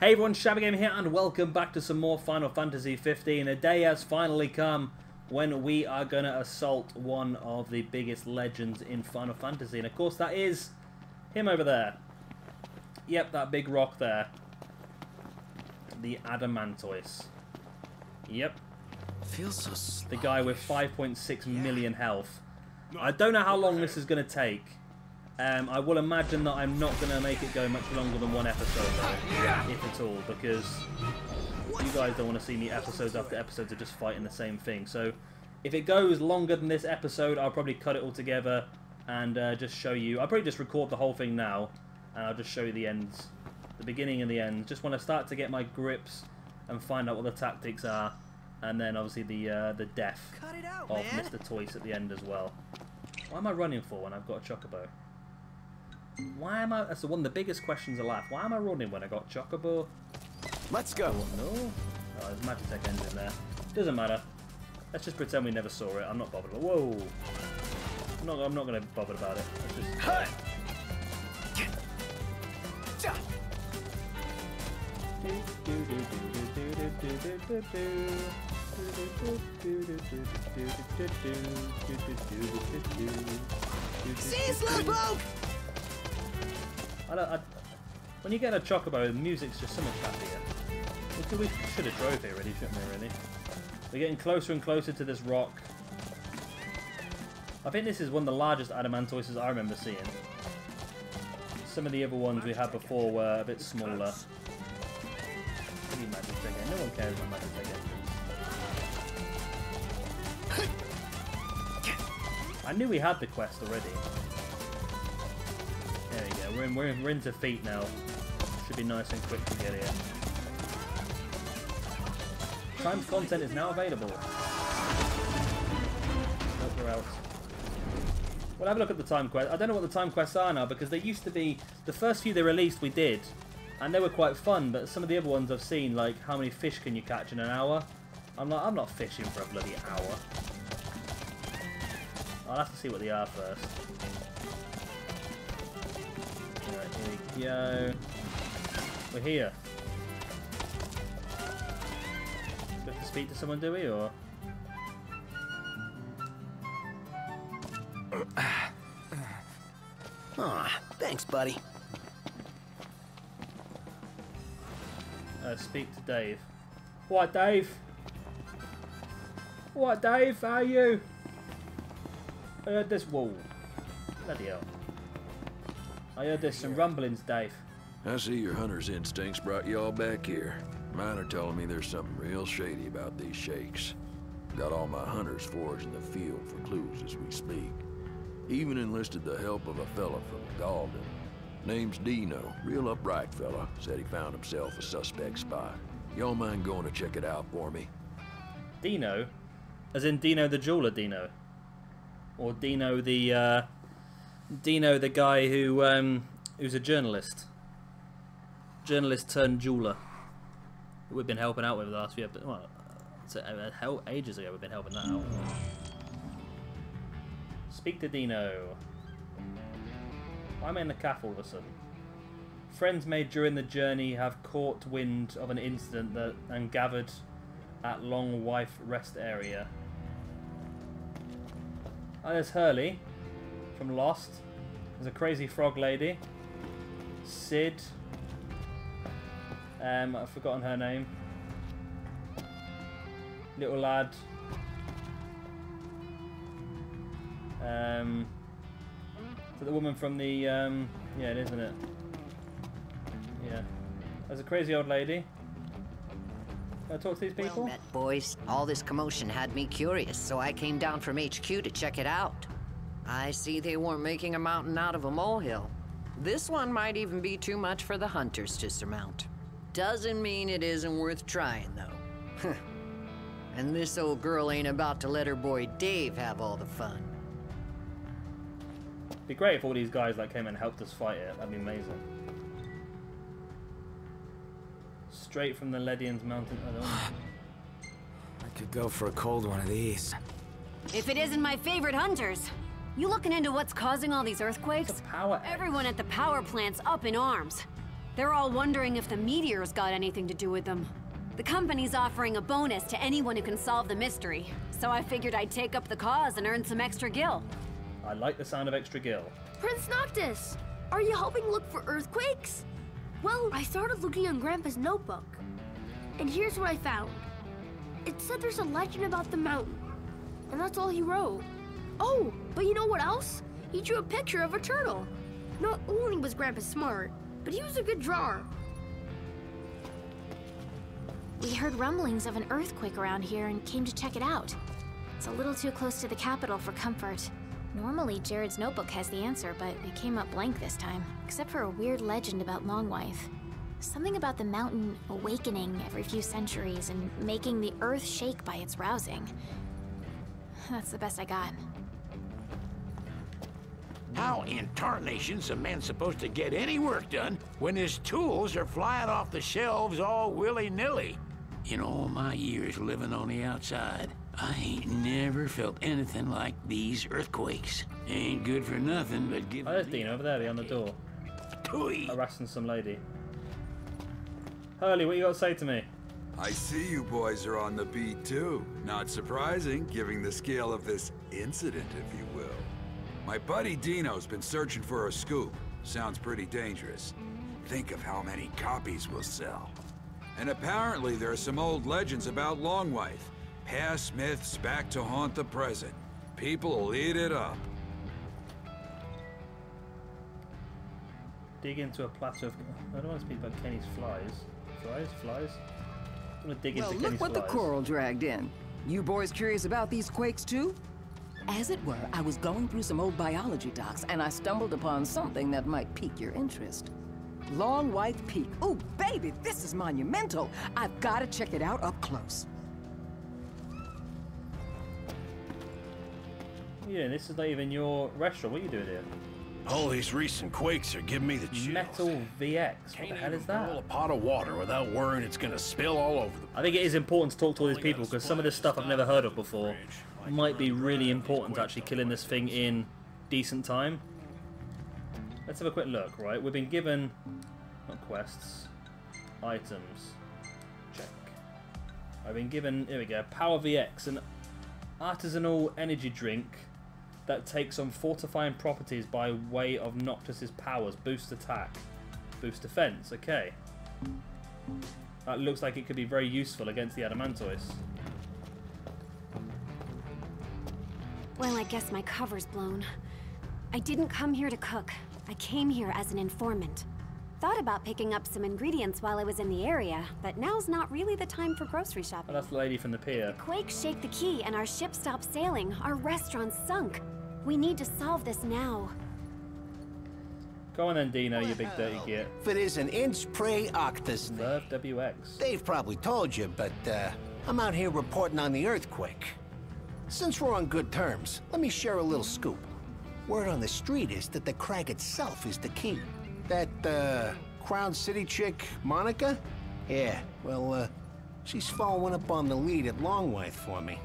Hey everyone, Shabba here, and welcome back to some more Final Fantasy 15. A day has finally come when we are going to assault one of the biggest legends in Final Fantasy. And of course that is him over there. Yep, that big rock there. The Adamantoise. Yep. Feels so slow. The guy with 5.6 million health. I don't know how long this is going to take. I will imagine that I'm not going to make it go much longer than one episode, though, if at all, because you guys don't want to see me episodes after episodes of just fighting the same thing. So, if it goes longer than this episode, I'll probably cut it all together and just show you. I'll probably just record the whole thing now, and I'll just show you the ends, the beginning and the end. Just want to start to get my grips and find out what the tactics are, and then obviously the death of Mr. Toyce at the end as well. What am I running for when I've got a chocobo? Why am I... That's one of the biggest questions of life. Why am I running when I got Chocobo? Let's go. Oh, no. Oh, there's Magitech engine there. Doesn't matter. Let's just pretend we never saw it. I'm not bothered. Whoa. I'm not going to bother about it. Let's just... See, Slowpoke! When you get a chocobo, the music's just so much happier. We should have drove here, really, shouldn't we? Really. We're getting closer and closer to this rock. I think this is one of the largest Adamantoises I remember seeing. Some of the other ones we had before were a bit smaller. Maybe Magitech engine. No one cares about Magitech engines. I knew we had the quest already. There we go, we're into feet now. Should be nice and quick to get here. Timed content is now available. Nope, we're out. We'll have a look at the time quest. I don't know what the time quests are now, because they used to be... The first few they released we did, and they were quite fun, but some of the other ones I've seen, like how many fish can you catch in an hour? I'm not fishing for a bloody hour. I'll have to see what they are first. Here we go. We're here. Do we have to speak to someone, do we, or? Aw, thanks, buddy. Speak to Dave. What, Dave? What, Dave? How are you? I heard this. Whoa. Bloody hell. I heard there's some rumblings, Dave. I see your hunter's instincts brought you all back here. Mine are telling me there's something real shady about these shakes. Got all my hunters foraged in the field for clues as we speak. Even enlisted the help of a fella from Galden. Name's Dino, real upright fella. Said he found himself a suspect spot. Y'all mind going to check it out for me? Dino? As in Dino the jeweler Dino? Or Dino the guy who who's a journalist. Journalist turned jeweler. Who we've been helping out with the last few episodes. Well, it's ages ago we've been helping that out. Speak to Dino. Why am I in the calf all of a sudden? Friends made during the journey have caught wind of an incident and gathered at Long Wife Rest Area. Oh, there's Hurley from Lost. There's a crazy frog lady. Sid. I've forgotten her name. Little lad. So the woman from the yeah, it isn't it? Yeah. There's a crazy old lady. Can I talk to these people? Well met, boys. All this commotion had me curious, so I came down from HQ to check it out. I see they weren't making a mountain out of a molehill. This one might even be too much for the hunters to surmount. Doesn't mean it isn't worth trying, though. And this old girl ain't about to let her boy Dave have all the fun. It'd be great if all these guys like came and helped us fight it. That'd be amazing. Straight from the Ledian's mountain. I could go for a cold one of these. If it isn't my favorite hunters. You looking into what's causing all these earthquakes? It's a power egg. Everyone at the power plant's up in arms. They're all wondering if the meteors got anything to do with them. The company's offering a bonus to anyone who can solve the mystery, so I figured I'd take up the cause and earn some extra gil. I like the sound of extra gil. Prince Noctis, are you helping look for earthquakes? Well, I started looking in Grandpa's notebook, and here's what I found. It said there's a legend about the mountain, and that's all he wrote. Oh, but you know what else? He drew a picture of a turtle. Not only was Grandpa smart, but he was a good drawer. We heard rumblings of an earthquake around here and came to check it out. It's a little too close to the capital for comfort. Normally, Jared's notebook has the answer, but it came up blank this time, except for a weird legend about Longwife. Something about the mountain awakening every few centuries and making the earth shake by its rousing. That's the best I got. How in tarnation's a man supposed to get any work done when his tools are flying off the shelves all willy-nilly? In all my years living on the outside, I ain't never felt anything like these earthquakes. Ain't good for nothing but giving... Oh, there's Dean over there beyond the door. Tui. Harassing some lady. Hurley, what you got to say to me? I see you boys are on the beat too. Not surprising, given the scale of this incident, if you will. My buddy Dino's been searching for a scoop. Sounds pretty dangerous. Think of how many copies we'll sell. And apparently there are some old legends about Longwife. Past myths back to haunt the present. People will eat it up. Dig into a platter of... I don't want to speak about Kenny's flies. Flies? I'm gonna dig into Kenny's look what flies. the coral dragged in. You boys curious about these quakes too? As it were, I was going through some old biology docs and I stumbled upon something that might pique your interest. Longwife Peak. Oh, baby, this is monumental. I've got to check it out up close. Yeah, this is not even your restaurant. What are you doing here? All these recent quakes are giving me the chills. Metal VX. What the hell is that? Boil a pot of water without worrying it's gonna spill all over the... I think it is important to talk to all these people because some of this stuff I've never heard of before might be really important to actually killing this thing in decent time. Let's have a quick look, right? We've been given, not quests, items. Check. I've been given, here we go, Power VX, an artisanal energy drink that takes on fortifying properties by way of Noctis's powers. Boost attack, boost defense. Okay. That looks like it could be very useful against the Adamantoise. Well, I guess my cover's blown. I didn't come here to cook. I came here as an informant. Thought about picking up some ingredients while I was in the area, but now's not really the time for grocery shopping. Oh, that's the lady from the pier. Quakes shake the key and our ship stopped sailing. Our restaurant's sunk. We need to solve this now. Go on then, Dino, you big dirty git. If it is an inch prey octus thing. Love WX. Dave probably told you, but I'm out here reporting on the earthquake. Since we're on good terms, let me share a little scoop. Word on the street is that the crag itself is the key. That, Crown City chick, Monica? Yeah, well, she's following up on the lead at Longwife for me.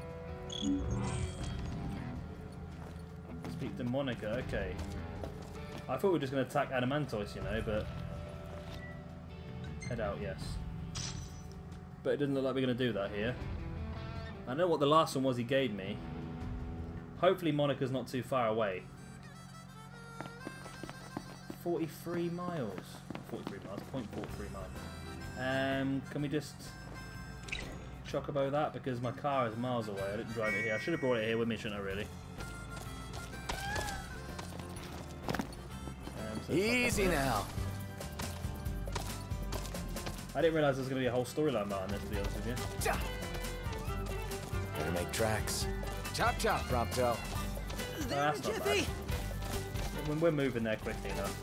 Speak to Monica, okay. I thought we were just going to attack Adamantoise, you know, but... Head out, yes. But it doesn't look like we're going to do that here. I know what the last one was he gave me. Hopefully Monica's not too far away. 43 miles. 43 miles, 0.43 miles. Can we just chocobo that? Because my car is miles away. I didn't drive it here. I should have brought it here with me, shouldn't I, really? So easy now. I didn't realise there was going to be a whole storyline behind this, to be honest with you. Better make tracks. Chop chop, Prompto. Oh, that's not bad. We're moving there quickly enough.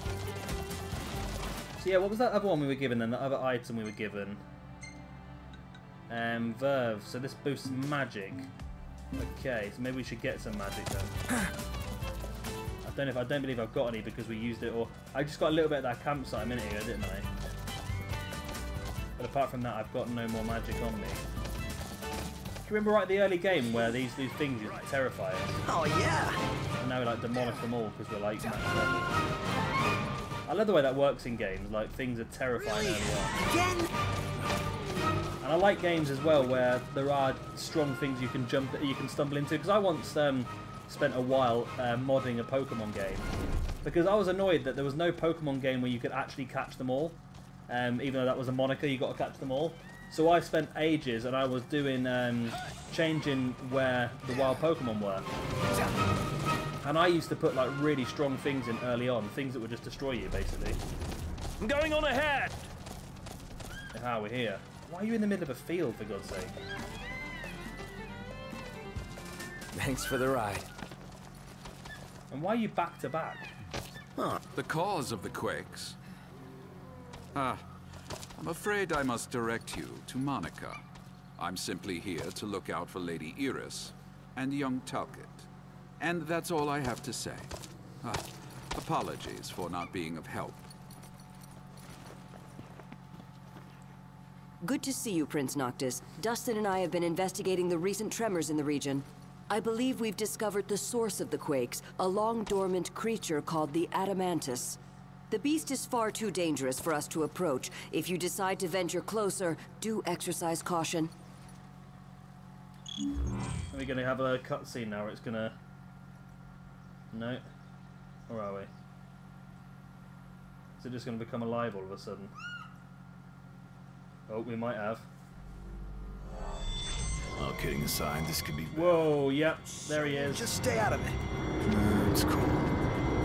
So yeah, what was that other one we were given then? The other item we were given? Verve. So this boosts magic. Okay, so maybe we should get some magic then. I don't believe I've got any because we used it, or I just got a little bit at that campsite a minute ago, didn't I? But apart from that, I've got no more magic on me. Do you remember right at the early game where these things used to terrify us? Oh yeah. And now we like demolish them all because we're like maxed level. I love the way that works in games. Like, things are terrifying early on. Again? And I like games as well where there are strong things you can stumble into. Because I once spent a while modding a Pokemon game, because I was annoyed that there was no Pokemon game where you could actually catch them all. Even though that was a moniker, you got to catch them all. So I spent ages, and I was doing changing where the wild Pokemon were. And I used to put like really strong things in early on, things that would just destroy you, basically. I'm going on ahead. Ah, we're here. Why are you in the middle of a field, for God's sake? Thanks for the ride. And why are you back to back? Huh. The cause of the quakes? I'm afraid I must direct you to Monica. I'm simply here to look out for Lady Iris and young Talcott. And that's all I have to say. Apologies for not being of help. Good to see you, Prince Noctis. Dustin and I have been investigating the recent tremors in the region. I believe we've discovered the source of the quakes, a long-dormant creature called the Adamantoise. The beast is far too dangerous for us to approach. If you decide to venture closer, do exercise caution. Are we going to have a cutscene now, or it's going to... No? Or are we? Is it just going to become alive all of a sudden? Oh, we might have. All kidding aside, this could be... Whoa, yep, there he is. Just stay out of it. It's cool.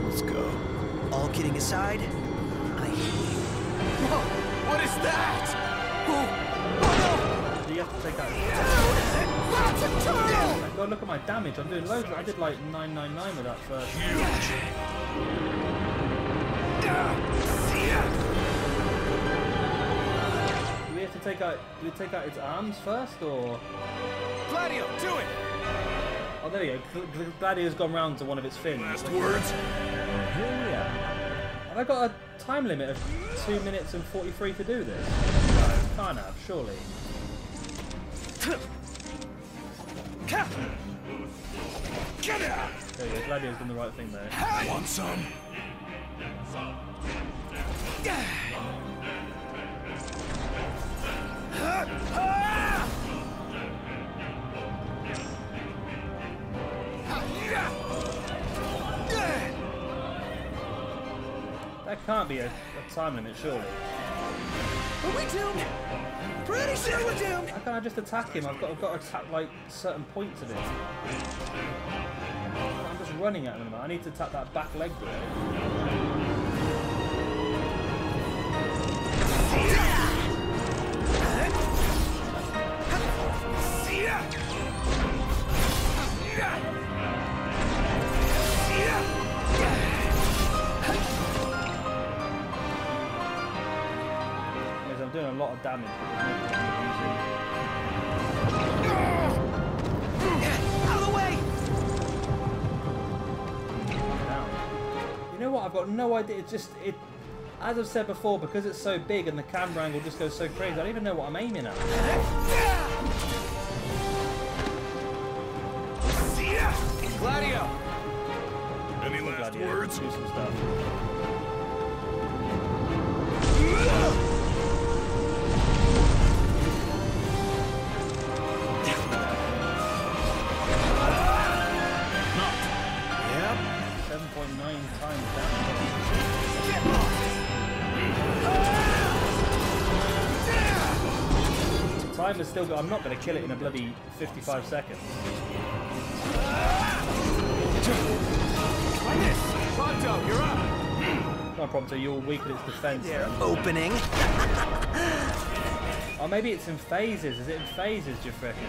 Let's go. All kidding aside, I hate you. Whoa! What is that? Do you have to take out... That's a turtle! God, look at my damage. I'm doing loads. I did like 999 with that first. Do we have to take out... Do we take out its arms first, or... Gladio, do it! Oh, there you go. Gladio's gone round to one of its fins. Last words. Here we are. Have I got a time limit of 2 minutes and 43 to do this? No, can't have, surely. There you go, Gladio's done the right thing there. Want some? That can't be a time limit, surely. Are we doomed? Pretty sure we're doomed. How can I just attack him? I've got to attack like certain points of it. I'm just running at him. I need to attack that back leg there. I'm doing a lot of damage. Out of the way! You know what? I've got no idea. It's just as I've said before, because it's so big and the camera angle just goes so crazy. I don't even know what I'm aiming at. Gladio! Any last words? Do some stuff. Yep. 7.9 times damage. Time is still good. I'm not going to kill it in a bloody 55 seconds. Pronto, you're up! Come on, Prompto, you'll weaken its defense. They're opening. Or maybe it's in phases. Is it in phases, do you reckon?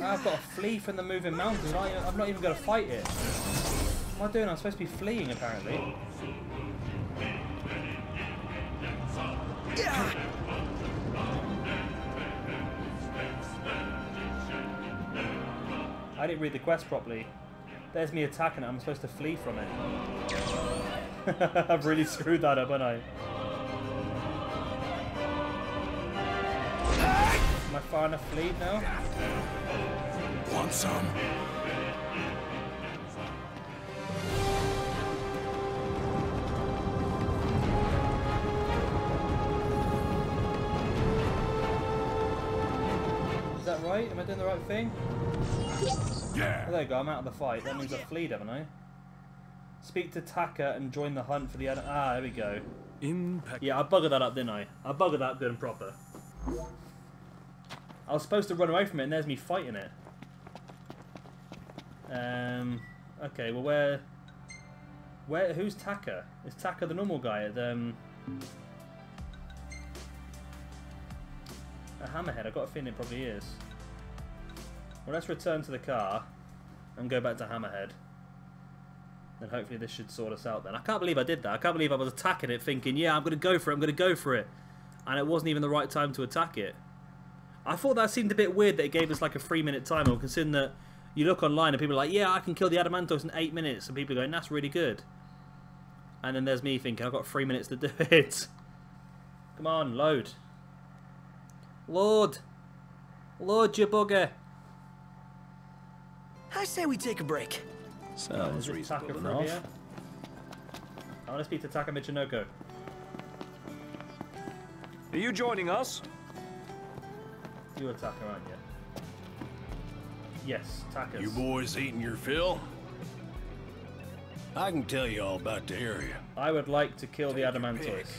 I've got to flee from the moving mountains. I'm not even going to fight it. What am I doing? I'm supposed to be fleeing, apparently. I didn't read the quest properly. There's me attacking it. I'm supposed to flee from it. I've really screwed that up, haven't I? Am I far enough fleet now? Want some? Is that right? Am I doing the right thing? Yeah. Oh, there you go. I'm out of the fight. That means I've fleed, haven't I? Speak to Taka and join the hunt for the... Ah, there we go. Yeah, I buggered that up, didn't I? I buggered that good and proper. I was supposed to run away from it, and there's me fighting it. Okay, well, who's Taka? Is Taka the normal guy at a Hammerhead? I've got a feeling it probably is. Well, let's return to the car and go back to Hammerhead. Then hopefully this should sort us out then. I can't believe I did that. I can't believe I was attacking it thinking, yeah, I'm going to go for it, I'm going to go for it. And it wasn't even the right time to attack it. I thought that seemed a bit weird that it gave us like a 3-minute timer, considering that you look online and people are like, yeah, I can kill the Adamantoise in 8 minutes. And people are going, that's really good. And then there's me thinking, I've got 3 minutes to do it. Come on, load. Load, you bugger. I say we take a break. Sounds reasonable enough. I want to speak to Taka Michinoko. Are you joining us? You're Taka, aren't you? Yes, Taka's. You boys eating your fill? I can tell you all about the area. I would like to kill the Adamantoise.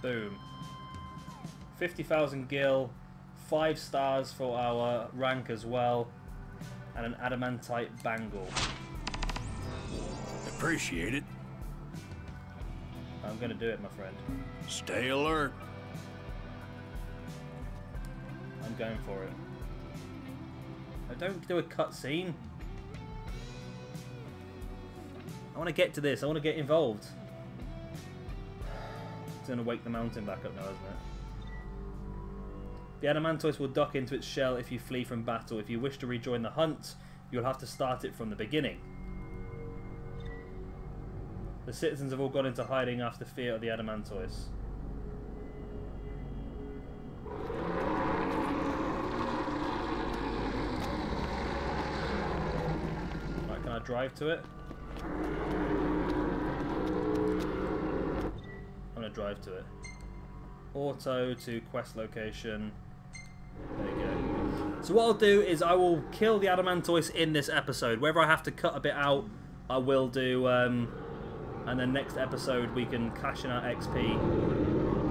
Boom. 50,000 gil, 5 stars for our rank as well, and an adamantite bangle. Appreciate it. I'm gonna do it, my friend. Stay alert. I'm going for it. I don't do a cutscene. I want to get to this. I want to get involved. It's going to wake the mountain back up now, isn't it? The Adamantoise will duck into its shell if you flee from battle. If you wish to rejoin the hunt, you'll have to start it from the beginning. The citizens have all gone into hiding after fear of the Adamantoise. Right, can I drive to it? I'm going to drive to it. Auto to quest location. There you go. So what I'll do is I will kill the Adamantoise in this episode. Whether I have to cut a bit out, I will do. And then next episode we can cash in our XP,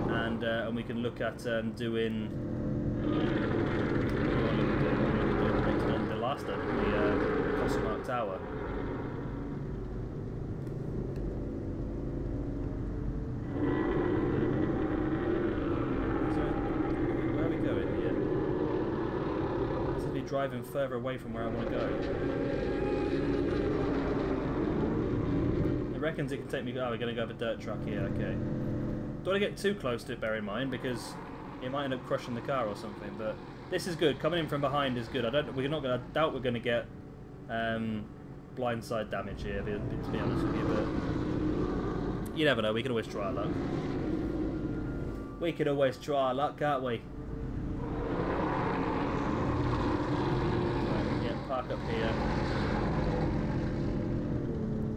and we can look at doing the last one, the Cosmark Tower. Where are we going here? I seem to be driving further away from where I want to go. It reckons it can take me. Oh, we're going to go have a dirt truck here. Okay. Don't want to get too close to it. Bear in mind, because it might end up crushing the car or something. But this is good. Coming in from behind is good. We're not going to doubt we're going to get blindside damage here. To be honest with you, but you never know. We can always try our luck. We can always try our luck, can't we? Right, yeah, park up here.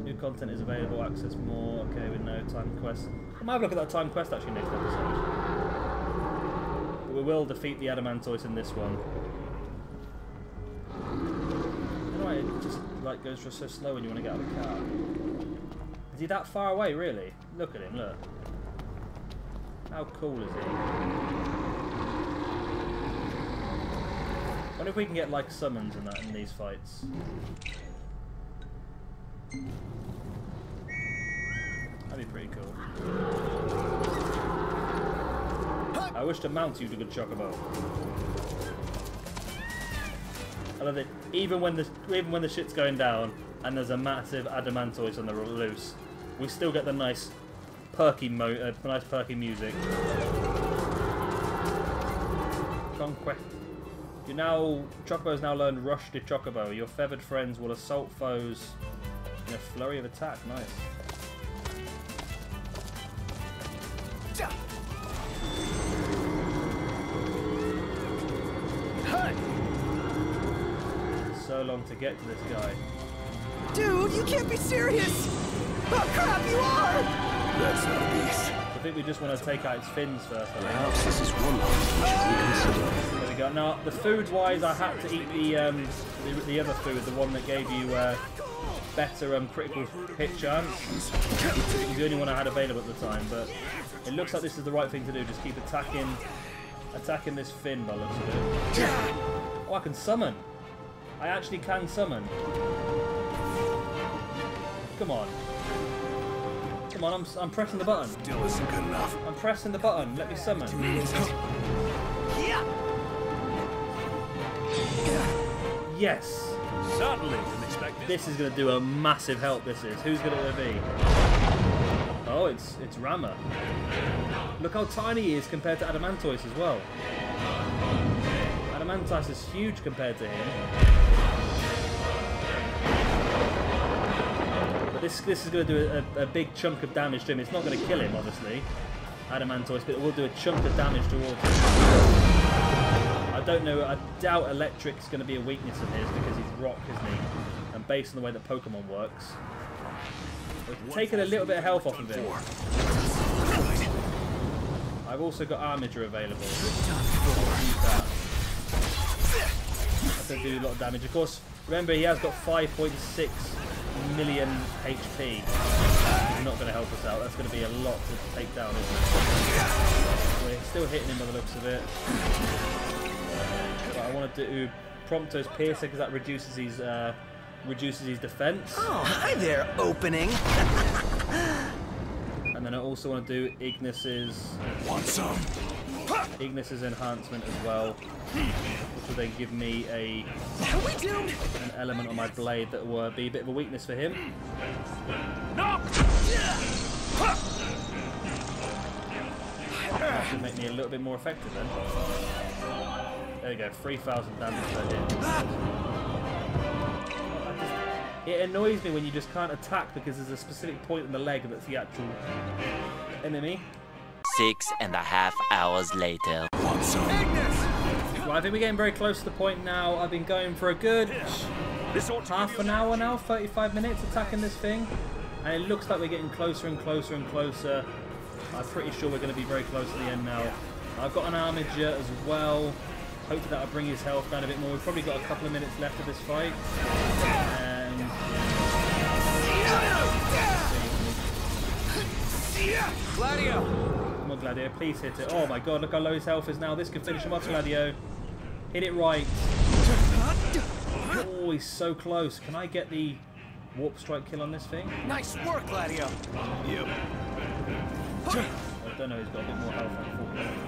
New content is available. Access more. Okay, with no time quest. I might have a look at that time quest actually next episode. But we will defeat the Adamantoise in this one. Anyway, it just like goes for so slow when you want to get out of the car. Is he that far away, really? Look at him, look. How cool is he? I wonder if we can get like summons and that in these fights. That'd be pretty cool. I wish to mount you to good chocobo. I love it. Even when the shit's going down and there's a massive Adamantoise on the loose, we still get the nice perky music. Conquest. Chocobo's now learned Rush to Chocobo. Your feathered friends will assault foes in a flurry of attack. Nice. long to get to this guy. Dude, you can't be serious! Oh crap, you are! That's not a beast. I think we just want to take out its fins first. I think. Perhaps this is one that we should reconsider. There we go. Now, the food-wise, I had to eat the other food, the one that gave you better critical hit chance. It was the only one I had available at the time, but it looks like this is the right thing to do. Just keep attacking this fin by the looks of it. Oh, I can summon. I actually can summon. Come on. Come on, I'm pressing the button. Still isn't good enough. I'm pressing the button. Let me summon. Yes. Certainly didn't expect this. This is going to do a massive help, this is. Who's going to be? Oh, it's Rama. Look how tiny he is compared to Adamantoise as well. Adamantoise is huge compared to him. But this is going to do a big chunk of damage to him. It's not going to kill him, obviously, Adamantoise, but it will do a chunk of damage towards him. I don't know, I doubt Electric's going to be a weakness of his because he's rock, isn't he? And based on the way that Pokemon works. We've taken a little bit of health off of him. I've also got Armiger available. That's going to do a lot of damage. Of course, remember he has got 5.6 million HP. He's not going to help us out. That's going to be a lot to take down, isn't it? We're still hitting him by the looks of it. But I want to do Prompto's Piercer because that reduces his defense. Oh, hi there, opening. And then I also want to do Ignis's enhancement as well, which will then give me an element on my blade that will be a bit of a weakness for him. No! That should make me a little bit more effective then. There we go, 3,000 damage per hit. It annoys me when you just can't attack because there's a specific point in the leg that's the actual enemy. 6.5 hours later. Right, I think we're getting very close to the point now. I've been going for a good half an hour now, 35 minutes attacking this thing. And it looks like we're getting closer and closer and closer. I'm pretty sure we're going to be very close to the end now. I've got an Armiger as well. Hopefully that'll bring his health down a bit more. We've probably got a couple of minutes left of this fight. And Gladio! come on, Gladio, please hit it. Oh my god, look how low his health is now. This could finish him off, Gladio. Hit it right. Oh, he's so close. Can I get the Warp Strike kill on this thing? Nice work, Gladio! Yep. I don't know, he's got a bit more health, unfortunately.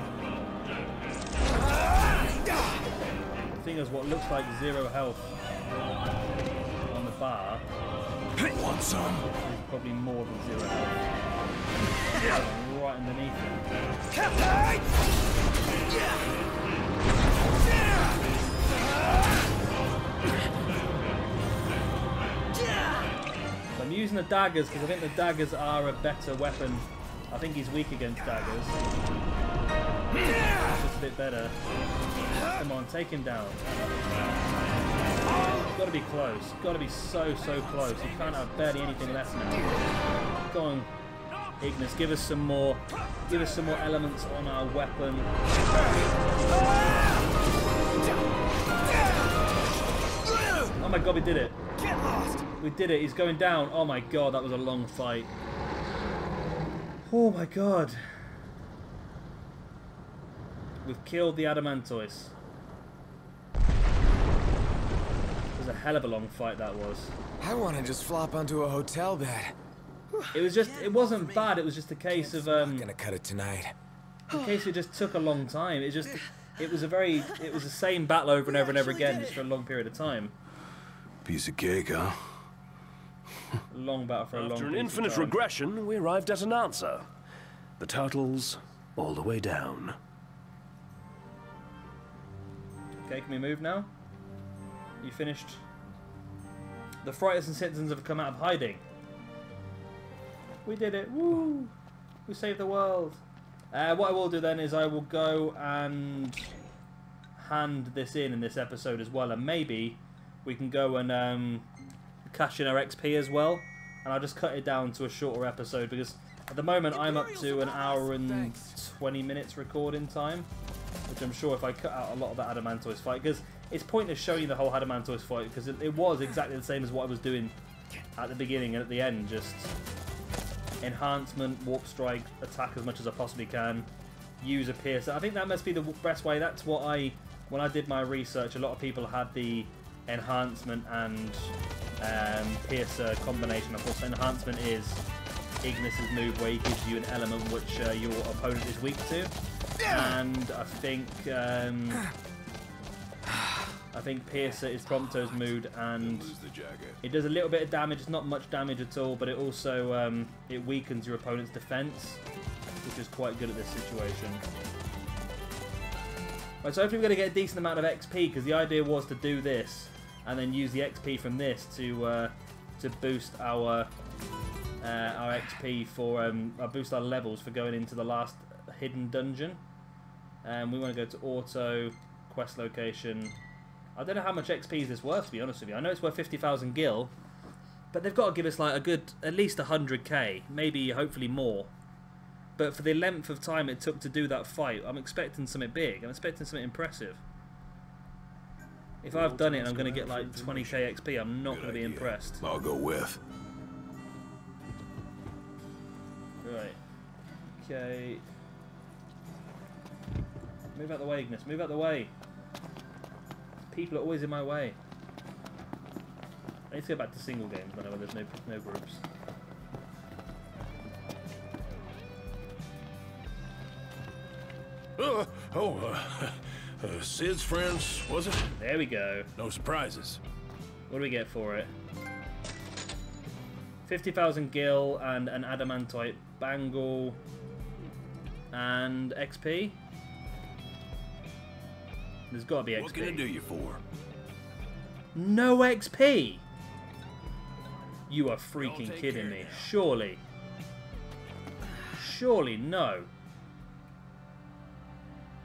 The thing is, what looks like 0 health on the bar Want some? is probably more than 0 health. Right underneath him. So I'm using the daggers because I think the daggers are a better weapon. I think he's weak against daggers. It's just a bit better. Come on, take him down. Got to be close. Got to be so close. You can't have barely anything left now. Go on, Ignis. Give us some more. Give us some more elements on our weapon. Oh my god, we did it. Get lost! We did it. He's going down. Oh my god, that was a long fight. Oh my god. We've killed the Adamantoise. It was a hell of a long fight, that was. I want to just flop onto a hotel bed. It was just, it wasn't bad, it was just a case of, I'm gonna cut it tonight. in case it just took a long time. It was the same battle over and over and over again, just for a long period of time. Piece of cake, huh? Long battle for a long After an piece of infinite time. regression, we arrived at an answer. The turtles all the way down. Okay, can we move now? You finished? The Frightened citizens have come out of hiding. We did it! Woo! We saved the world. What I will do then is I will go and hand this in this episode as well, and maybe we can go and cash in our XP as well. And I'll just cut it down to a shorter episode because at the moment I'm up to an hour and 20 minutes recording time, which I'm sure if I cut out a lot of that Adamantoise fight, because it's pointless showing you the whole Adamantoise fight because it was exactly the same as what I was doing at the beginning and at the end, just enhancement, warp strike, attack as much as I possibly can, use a piercer. I think that must be the best way. That's what when I did my research, a lot of people had the enhancement and piercer combination. Of course, enhancement is Ignis's move where he gives you an element which your opponent is weak to, and I think piercer is Prompto's mood, and it does a little bit of damage. It's not much damage at all, but it also it weakens your opponent's defense, which is quite good at this situation. Right, so hopefully we're going to get a decent amount of XP, because the idea was to do this and then use the XP from this to boost our XP for boost our levels for going into the last hidden dungeon. We want to go to auto quest location. I don't know how much XP is this worth, to be honest with you. I know it's worth 50,000 gil, but they've got to give us like a good at least 100k, maybe hopefully more. But for the length of time it took to do that fight, I'm expecting something big. I'm expecting something impressive. If I've done it and I'm going to get like 20k XP, I'm not going to be impressed. I'll go with. Right. Okay. Move out the way, Ignis. Move out the way. People are always in my way. I need to go back to single games whenever there's no groups. Sid's friends, was it? There we go. No surprises. What do we get for it? 50,000 gil and an adamantite bangle and XP. There's got to be XP. What can I do you for? No XP? You are freaking kidding me. Surely. Surely no.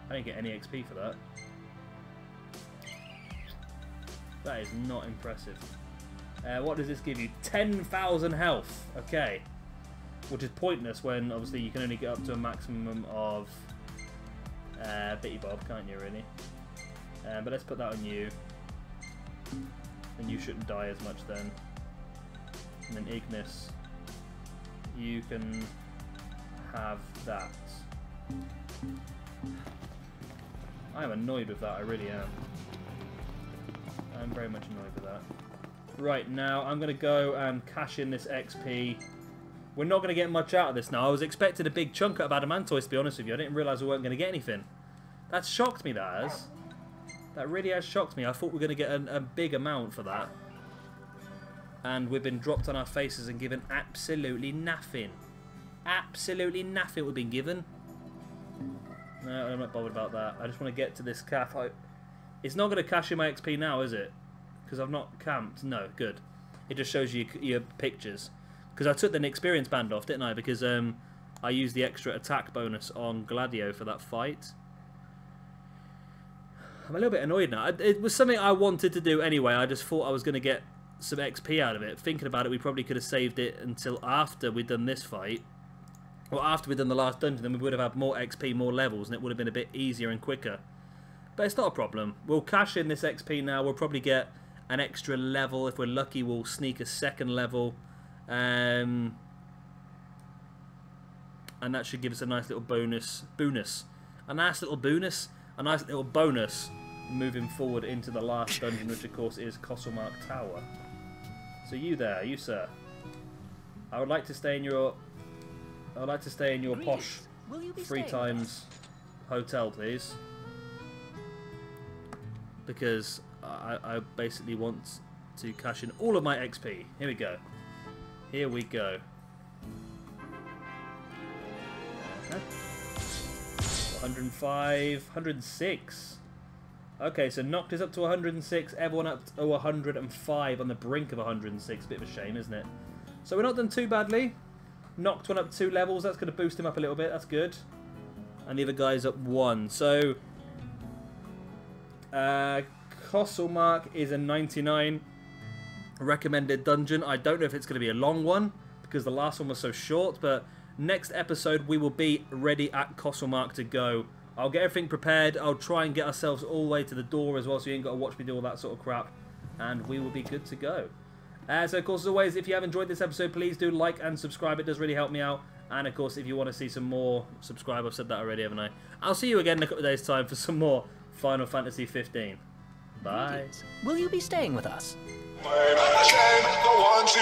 I didn't get any XP for that. That is not impressive. What does this give you? 10,000 health. Okay. Which is pointless when obviously you can only get up to a maximum of Bitty Bob, can't you really? But let's put that on you. And you shouldn't die as much then. And then Ignis, you can have that. I am annoyed with that, I really am. I'm very much annoyed with that. Right, now I'm going to go and cash in this XP. We're not going to get much out of this now. I was expecting a big chunk out of Adamantoise, to be honest with you. I didn't realise we weren't going to get anything. That shocked me, that has. That really has shocked me. I thought we were going to get a big amount for that. And we've been dropped on our faces and given absolutely nothing. Absolutely nothing we've been given. No, I'm not bothered about that. I just want to get to this calf. It's not going to cash in my XP now, is it? Because I've not camped. No, good. It just shows you your pictures. Because I took the experience band off, didn't I? Because I used the extra attack bonus on Gladio for that fight. I'm a little bit annoyed now. It was something I wanted to do anyway. I just thought I was going to get some XP out of it. Thinking about it, we probably could have saved it until after we'd done this fight. Or after we'd done the last dungeon, then we would have had more XP, more levels, and it would have been a bit easier and quicker. But it's not a problem. We'll cash in this XP now. We'll probably get an extra level. If we're lucky, we'll sneak a second level. And that should give us a nice little bonus. A nice little bonus. A nice little bonus moving forward into the last dungeon, which of course is Costlemark Tower. So you there, you sir. I would like to stay in your posh 3 times hotel, please. Because I basically want to cash in all of my XP. Here we go. Here we go. 105, 106. Okay, so Noct is up to 106, everyone up to 105 on the brink of 106. Bit of a shame, isn't it? So we're not done too badly. Noct went up 2 levels, that's going to boost him up a little bit, that's good. And the other guy's up 1. So, Costlemark is a 99 recommended dungeon. I don't know if it's going to be a long one because the last one was so short, but next episode we will be ready at Costlemark to go. I'll get everything prepared. I'll try and get ourselves all the way to the door as well, so you ain't got to watch me do all that sort of crap, and we will be good to go. So of course, as always, if you have enjoyed this episode, please do like and subscribe. It does really help me out. And of course, if you want to see some more, subscribe. I've said that already, haven't I? I'll see you again in a couple of days' time for some more Final Fantasy 15. Bye. Will you be staying with us? The ones who